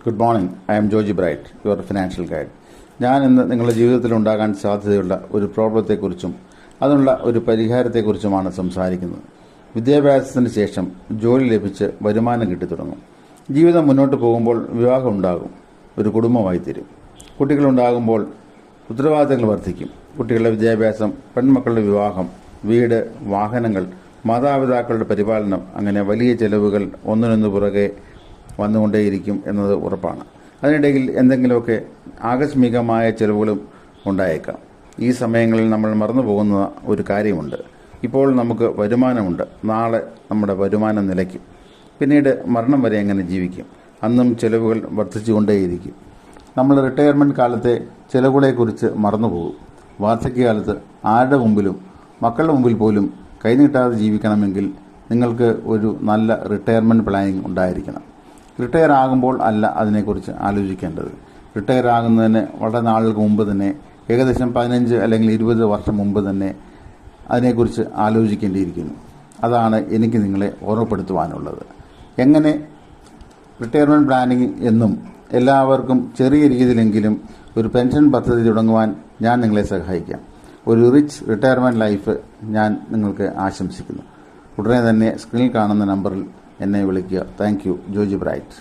Good morning. I M Joji bright, your financial guide. ഞാൻ ഇന്ന് നിങ്ങളുടെ ജീവിതത്തിൽ ഉണ്ടാകാൻ സാധ്യതയുള്ള ഒരു പ്രോബ്ലത്തെക്കുറിച്ചും അതിനുള്ള ഒരു പരിഹാരത്തെക്കുറിച്ചുമാണ് സംസാരിക്കുന്നത്. വിദ്യാഭ്യാസത്തിന് ശേഷം ജോലി ലഭിച്ച് വരുമാനം കിട്ടിത്തുടങ്ങും. ജീവിതം മുന്നോട്ട് പോകുമ്പോൾ വിവാഹം ഉണ്ടാകും, ഒരു കുടുംബമായി തീരും. കുട്ടികളുണ്ടാകുമ്പോൾ ഉത്തരവാദിത്തങ്ങൾ വർദ്ധിക്കും. കുട്ടികളുടെ വിദ്യാഭ്യാസം, പെൺമക്കളുടെ വിവാഹം, വീട്, വാഹനങ്ങൾ, മാതാപിതാക്കളുടെ പരിപാലനം, അങ്ങനെ വലിയ ചെലവുകൾ ഒന്നിനൊന്നു പുറകെ വന്നുകൊണ്ടേയിരിക്കും എന്നത് ഉറപ്പാണ്. അതിനിടയിൽ എന്തെങ്കിലുമൊക്കെ ആകസ്മികമായ ചെലവുകളും ഉണ്ടായേക്കാം. ഈ സമയങ്ങളിൽ നമ്മൾ മറന്നു പോകുന്ന ഒരു കാര്യമുണ്ട്. ഇപ്പോൾ നമുക്ക് വരുമാനമുണ്ട്, നാളെ നമ്മുടെ വരുമാനം നിലയ്ക്കും. പിന്നീട് മരണം വരെ എങ്ങനെ ജീവിക്കും? അന്നും ചെലവുകൾ വർദ്ധിച്ചുകൊണ്ടേയിരിക്കും. നമ്മൾ റിട്ടയർമെൻറ്റ് കാലത്തെ ചെലവുകളെക്കുറിച്ച് മറന്നുപോകും. വാർദ്ധക്യകാലത്ത് ആരുടെ മുമ്പിലും, മക്കളുടെ മുമ്പിൽ പോലും കൈനീട്ടാതെ ജീവിക്കണമെങ്കിൽ നിങ്ങൾക്ക് ഒരു നല്ല റിട്ടയർമെൻറ്റ് പ്ലാനിങ് ഉണ്ടായിരിക്കണം. റിട്ടയർ ആകുമ്പോൾ അല്ല അതിനെക്കുറിച്ച് ആലോചിക്കേണ്ടത്. റിട്ടയർ ആകുന്നതിന് വളരെ നാളുകൾക്ക് മുമ്പ് തന്നെ, ഏകദേശം 15 അല്ലെങ്കിൽ 20 വർഷം മുമ്പ് തന്നെ അതിനെക്കുറിച്ച് ആലോചിക്കേണ്ടിയിരിക്കുന്നു. അതാണ് എനിക്ക് നിങ്ങളെ ഓർമ്മപ്പെടുത്തുവാനുള്ളത്. എങ്ങനെ റിട്ടയർമെൻറ്റ് പ്ലാനിങ് എന്നും എല്ലാവർക്കും ചെറിയ രീതിയിലെങ്കിലും ഒരു പെൻഷൻ പദ്ധതി തുടങ്ങുവാൻ ഞാൻ നിങ്ങളെ സഹായിക്കാം. ഒരു റിച്ച് റിട്ടയർമെൻറ്റ് ലൈഫ് ഞാൻ നിങ്ങൾക്ക് ആശംസിക്കുന്നു. ഉടനെ തന്നെ സ്ക്രീനിൽ കാണുന്ന നമ്പറിൽ എന്നെ വിളിക്കുക. Thank you. ജോജി ബ്രൈറ്റ്.